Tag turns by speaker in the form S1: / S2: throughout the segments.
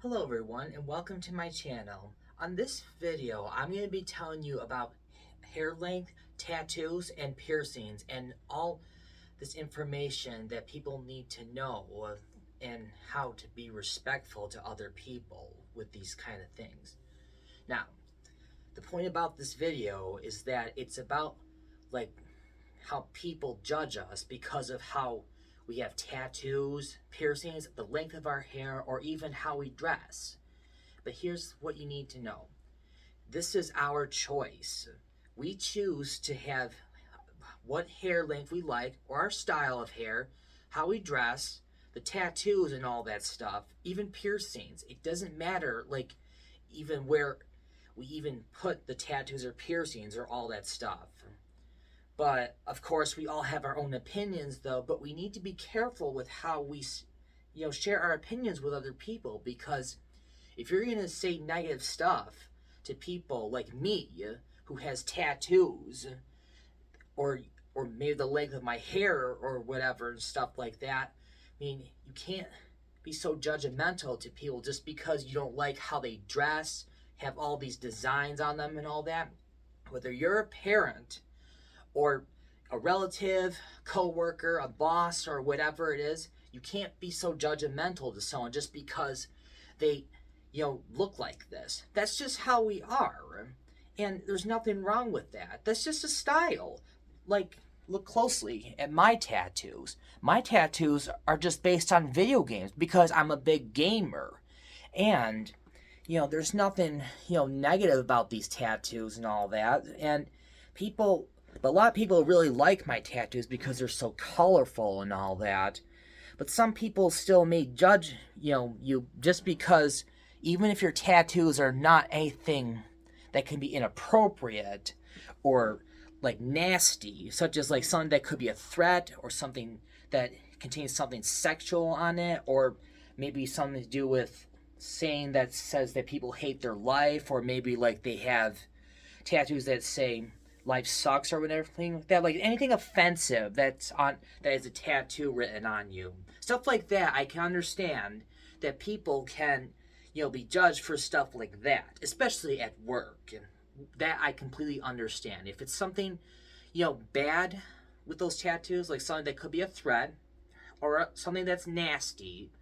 S1: Hello everyone and welcome to my channel. On this video, I'm going to be telling you about hair length, tattoos, and piercings and all this information that people need to know and how to be respectful to other people with these kind of things. Now, the point about this video is that it's about like how people judge us because of how we have tattoos, piercings, the length of our hair, or even how we dress. But here's what you need to know. This is our choice. We choose to have what hair length we like, or our style of hair, how we dress, the tattoos and all that stuff, even piercings. It doesn't matter, like, even where we even put the tattoos or piercings or all that stuff. But of course, we all have our own opinions, though. But we need to be careful with how we, share our opinions with other people, because if you're gonna say negative stuff to people like me, who has tattoos, or or maybe the length of my hair or whatever and stuff like that, I mean, you can't be so judgmental to people just because you don't like how they dress, have all these designs on them and all that. Whether you're a parent or a relative, coworker, a boss, or whatever it is, you can't be so judgmental to someone just because they, look like this. That's just how we are. And there's nothing wrong with that. That's just a style. Like, look closely at my tattoos. My tattoos are just based on video games because I'm a big gamer. And, there's nothing, negative about these tattoos and all that. And but a lot of people really like my tattoos because they're so colorful and all that. But some people still may judge, you just because even if your tattoos are not anything that can be inappropriate or like nasty, such as like something that could be a threat or something that contains something sexual on it, or maybe something to do with saying that says that people hate their life, or maybe like they have tattoos that say life sucks or whatever thing like that, like anything offensive that is a tattoo written on you, stuff like that. I can understand that people can, be judged for stuff like that, especially at work, and that I completely understand. If it's something, bad with those tattoos, like something that could be a threat or something that's nasty,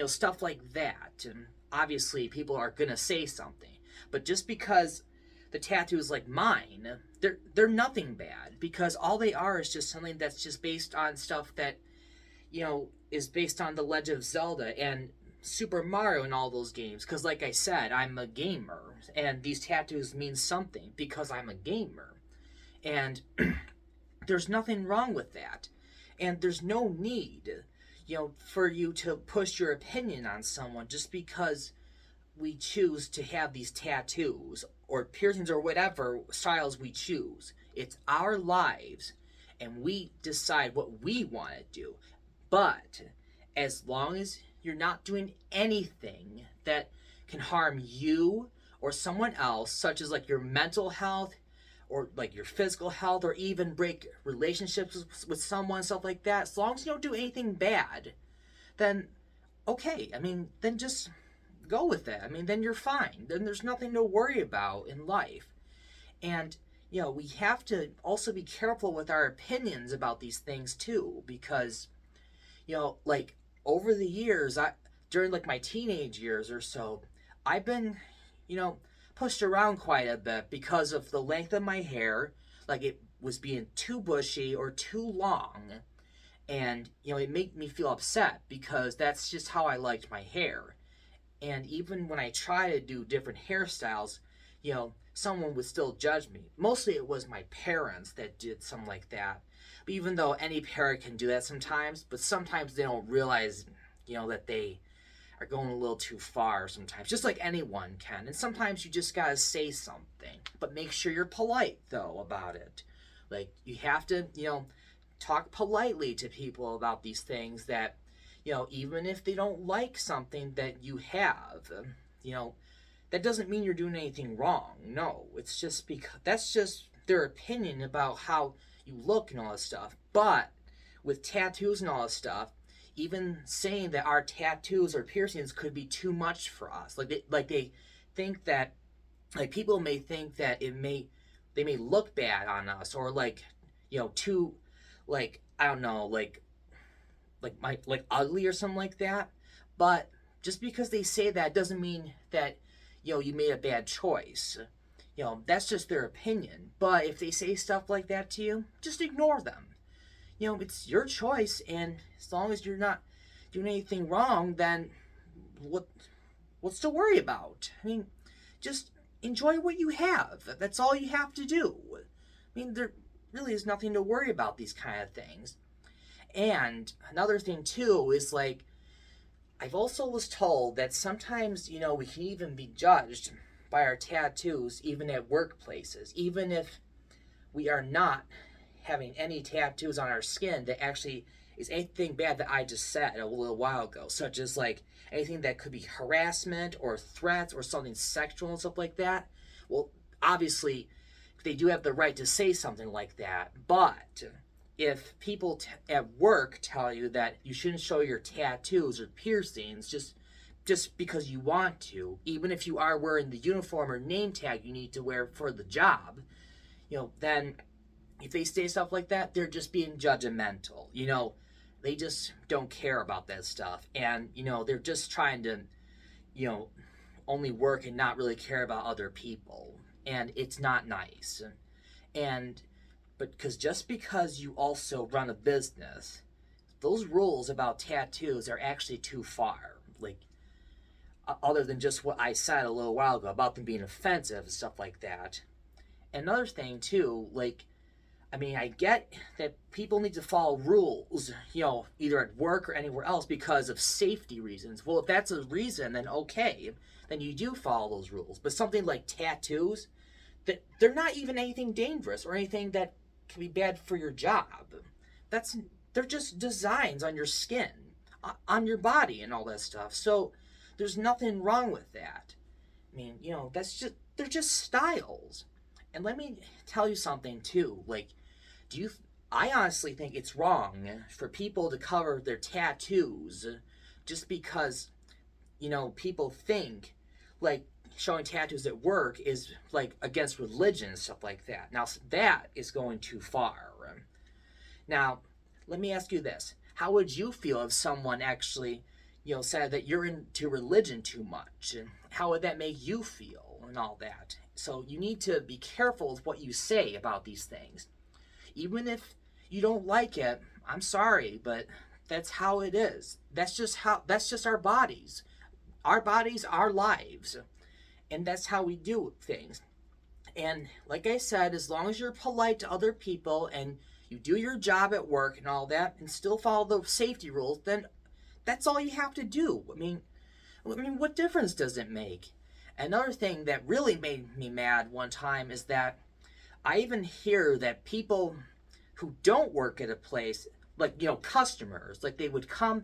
S1: stuff like that, and obviously people are gonna say something. But just because the tattoos like mine, they're nothing bad, because all they are is just something that's just based on stuff that, is based on the Legend of Zelda and Super Mario and all those games. Because like I said, I'm a gamer, and these tattoos mean something because I'm a gamer. And there's nothing wrong with that. And there's no need, for you to push your opinion on someone just because we choose to have these tattoos or piercings or whatever styles we choose. It's our lives, and we decide what we want to do. But as long as you're not doing anything that can harm you or someone else, such as like your mental health or like your physical health, or even break relationships with someone, stuff like that, as long as you don't do anything bad, then okay. I mean, then just go with that. I mean, then you're fine. Then there's nothing to worry about in life. And, we have to also be careful with our opinions about these things too, because, like over the years, during like my teenage years or so, I've been, you know, pushed around quite a bit because of the length of my hair. Like it was being too bushy or too long. And, it made me feel upset because that's just how I liked my hair. And even when I try to do different hairstyles, someone would still judge me. Mostly it was my parents that did something like that. But even though any parent can do that sometimes, but sometimes they don't realize, that they are going a little too far sometimes, just like anyone can. And sometimes you just gotta say something, but make sure you're polite though about it. Like you have to, talk politely to people about these things that, even if they don't like something that you have, you know, that doesn't mean you're doing anything wrong. No, it's just because that's just their opinion about how you look and all this stuff. But with tattoos and all this stuff, even saying that our tattoos or piercings could be too much for us. Like they think that, like, people may think that they may look bad on us, or like, too, like, I don't know, like ugly or something like that. But just because they say that doesn't mean that, you made a bad choice. That's just their opinion. But if they say stuff like that to you, just ignore them. It's your choice, and as long as you're not doing anything wrong, then what's to worry about? I mean, just enjoy what you have. That's all you have to do. I mean, there really is nothing to worry about these kind of things. And another thing too is, like, I've also was told that sometimes, we can even be judged by our tattoos, even at workplaces, even if we are not having any tattoos on our skin that actually is anything bad that I just said a little while ago, such as like anything that could be harassment or threats or something sexual and stuff like that. Well, obviously, they do have the right to say something like that, but if people at work tell you that you shouldn't show your tattoos or piercings just because you want to, even if you are wearing the uniform or name tag you need to wear for the job, then if they say stuff like that, they're just being judgmental. They just don't care about that stuff. And, they're just trying to, only work and not really care about other people. And it's not nice. But just because you also run a business, those rules about tattoos are actually too far. Like, other than just what I said a little while ago about them being offensive and stuff like that. Another thing too, like, I mean, I get that people need to follow rules, either at work or anywhere else because of safety reasons. Well, if that's a reason, then okay, then you do follow those rules. But something like tattoos, that they're not even anything dangerous or anything that can be bad for your job. They're just designs on your skin, on your body, and all that stuff. So there's nothing wrong with that. I mean, they're just styles. And let me tell you something too. Like, I honestly think it's wrong for people to cover their tattoos just because, people think, like, showing tattoos at work is, like, against religion and stuff like that. Now, that is going too far. Now, let me ask you this. How would you feel if someone actually, said that you're into religion too much? And how would that make you feel and all that? So you need to be careful with what you say about these things. Even if you don't like it, I'm sorry, but that's how it is. That's just our bodies. Our bodies, our lives. And that's how we do things. And like I said, as long as you're polite to other people and you do your job at work and all that and still follow the safety rules, then that's all you have to do. I mean, what difference does it make? Another thing that really made me mad one time is that I even hear that people who don't work at a place, like, customers, like, they would come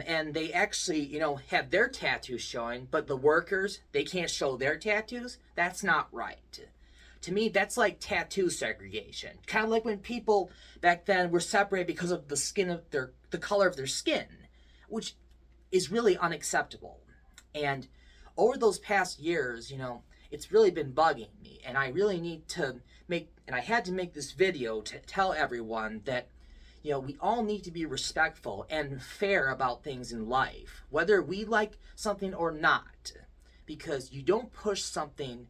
S1: and they actually, have their tattoos showing, but the workers, they can't show their tattoos. That's not right. To me, that's like tattoo segregation. Kind of like when people back then were separated because of the color of their skin, which is really unacceptable. And over those past years, it's really been bugging me, and I really need to I had to make this video to tell everyone that, we all need to be respectful and fair about things in life, whether we like something or not, because you don't push something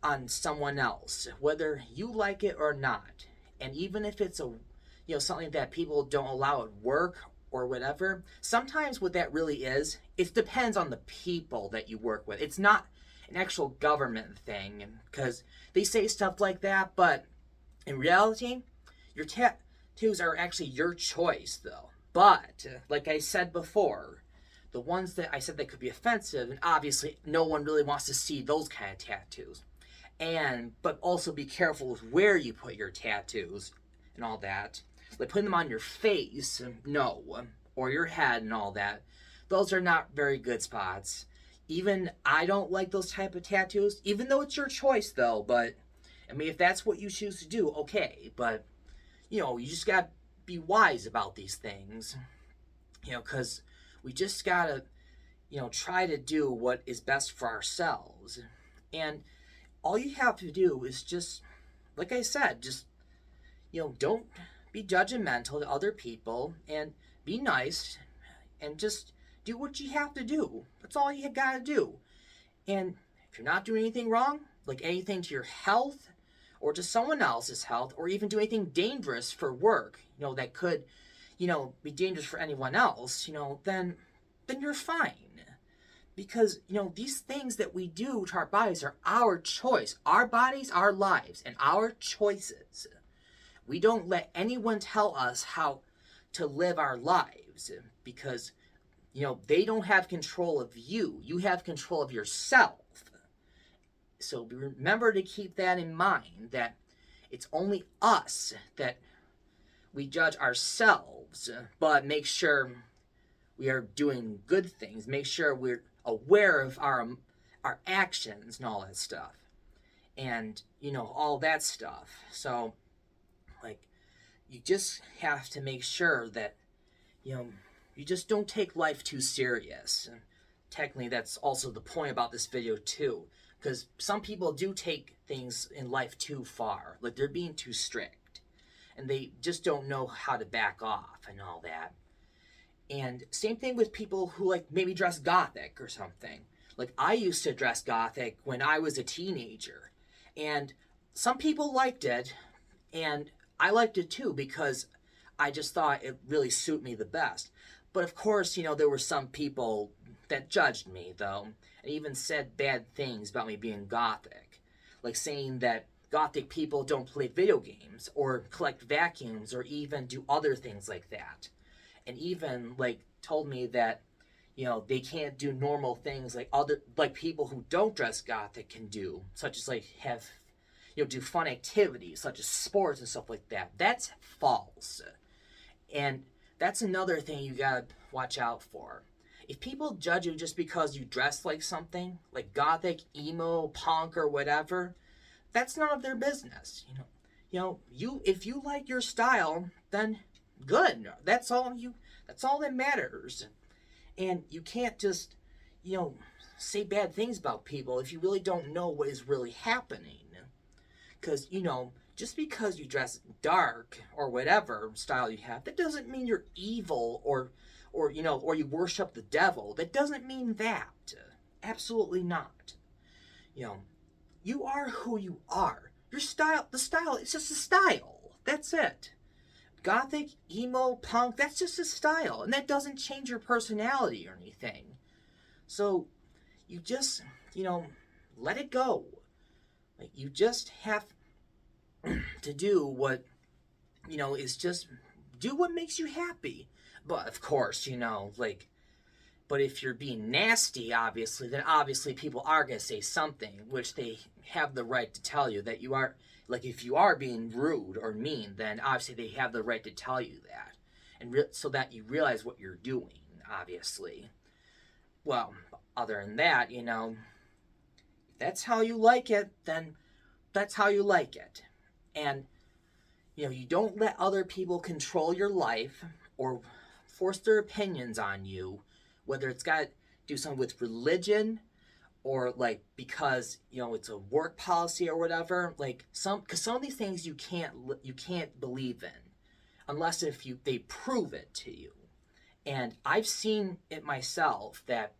S1: on someone else, whether you like it or not. And even if it's something that people don't allow at work or whatever, sometimes what that really is, it depends on the people that you work with. It's not an actual government thing, because they say stuff like that, but in reality, your tattoos are actually your choice, though. But, like I said before, the ones that I said that could be offensive, and obviously no one really wants to see those kind of tattoos. But also be careful with where you put your tattoos and all that. Like putting them on your face, no, or your head and all that. Those are not very good spots. Even I don't like those type of tattoos, even though it's your choice, though. But I mean, if that's what you choose to do, okay. But you just got to be wise about these things, because we just gotta, try to do what is best for ourselves. And all you have to do is just, like I said, just, don't be judgmental to other people and be nice and just do what you have to do. That's all you gotta do. And if you're not doing anything wrong, like anything to your health or to someone else's health, or even do anything dangerous for work, that could, be dangerous for anyone else, then you're fine. Because, these things that we do to our bodies are our choice. Our bodies, our lives, and our choices. We don't let anyone tell us how to live our lives because, they don't have control of you. You have control of yourself. So remember to keep that in mind, that it's only us that we judge ourselves, but make sure we are doing good things. Make sure we're aware of our actions and all that stuff. And, all that stuff. So, you just have to make sure that, you just don't take life too serious. And technically, that's also the point about this video, too. Because some people do take things in life too far. Like, they're being too strict. And they just don't know how to back off and all that. And same thing with people who, maybe dress gothic or something. Like, I used to dress gothic when I was a teenager. And some people liked it. And I liked it, too, because I just thought it really suited me the best. But, of course, there were some people that judged me, though, and even said bad things about me being gothic. Like saying that gothic people don't play video games, or collect vacuums, or even do other things like that. And even, told me that, they can't do normal things like people who don't dress gothic can do, such as, have, do fun activities, such as sports and stuff like that. That's false. And that's another thing you gotta watch out for. If people judge you just because you dress like something, like gothic, emo, punk, or whatever, that's none of their business. If you like your style, then good. That's all that matters. And you can't just, say bad things about people if you really don't know what is really happening. Because, just because you dress dark or whatever style you have, that doesn't mean you're evil or you worship the devil. That doesn't mean that. Absolutely not. You are who you are. The style, it's just a style. That's it. Gothic, emo, punk, that's just a style. And that doesn't change your personality or anything. So, you just, let it go. You just have to do what, is just do what makes you happy. But, of course, but if you're being nasty, obviously, then obviously people are going to say something, which they have the right to tell you that you are, if you are being rude or mean, then obviously they have the right to tell you that. And so that you realize what you're doing, obviously. Well, other than that, if that's how you like it, then that's how you like it. And, you don't let other people control your life or force their opinions on you, whether it's got to do something with religion or because it's a work policy or whatever. Because some of these things you can't believe in unless they prove it to you. And I've seen it myself that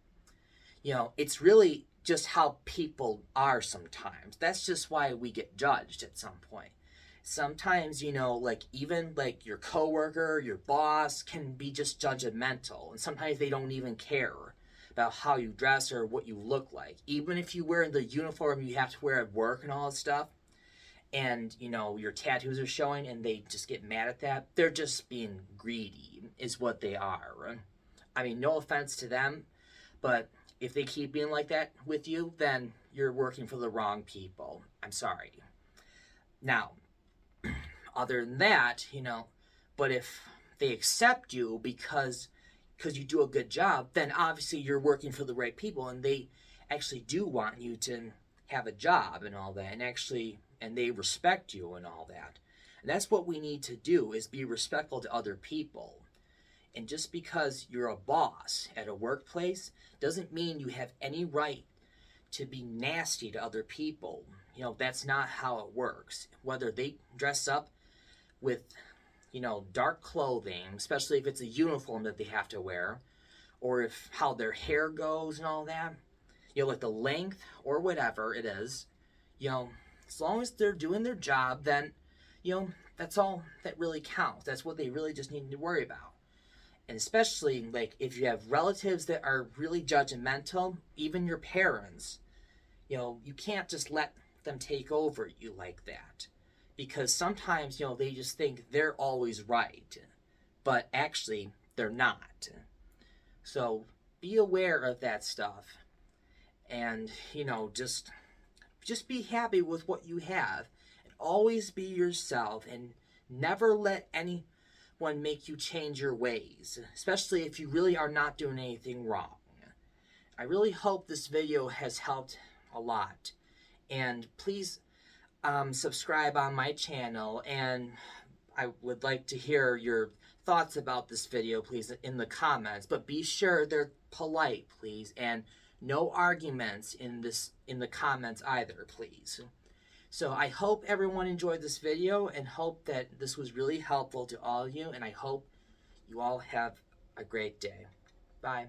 S1: it's really just how people are sometimes. That's just why we get judged at some point. Sometimes, even your coworker, your boss can be just judgmental. And sometimes they don't even care about how you dress or what you look like. Even if you wear the uniform you have to wear at work and all that stuff, and, your tattoos are showing and they just get mad at that, they're just being greedy is what they are. I mean, no offense to them, but if they keep being like that with you, then you're working for the wrong people. I'm sorry. Now, other than that, but if they accept you because you do a good job, then obviously you're working for the right people and they actually do want you to have a job and all that, and they respect you and all that. And that's what we need to do, is be respectful to other people. And just because you're a boss at a workplace doesn't mean you have any right to be nasty to other people. You know, that's not how it works. Whether they dress up with, you know, dark clothing, especially if it's a uniform that they have to wear, or if how their hair goes and all that, you know, like the length or whatever it is, you know, as long as they're doing their job, then, you know, that's all that really counts. That's what they really just need to worry about. And especially, like, if you have relatives that are really judgmental, even your parents, you know, you can't just let them take over you like that. Because sometimes, you know, they just think they're always right. But actually, they're not. So be aware of that stuff. And, you know, just be happy with what you have. And always be yourself. And never let anyone make you change your ways. Especially if you really are not doing anything wrong. I really hope this video has helped a lot. And please subscribe on my channel, and I would like to hear your thoughts about this video, please, in the comments. But be sure they're polite, please, and no arguments in the comments either, please. So I hope everyone enjoyed this video, and hope that this was really helpful to all of you, and I hope you all have a great day. Bye.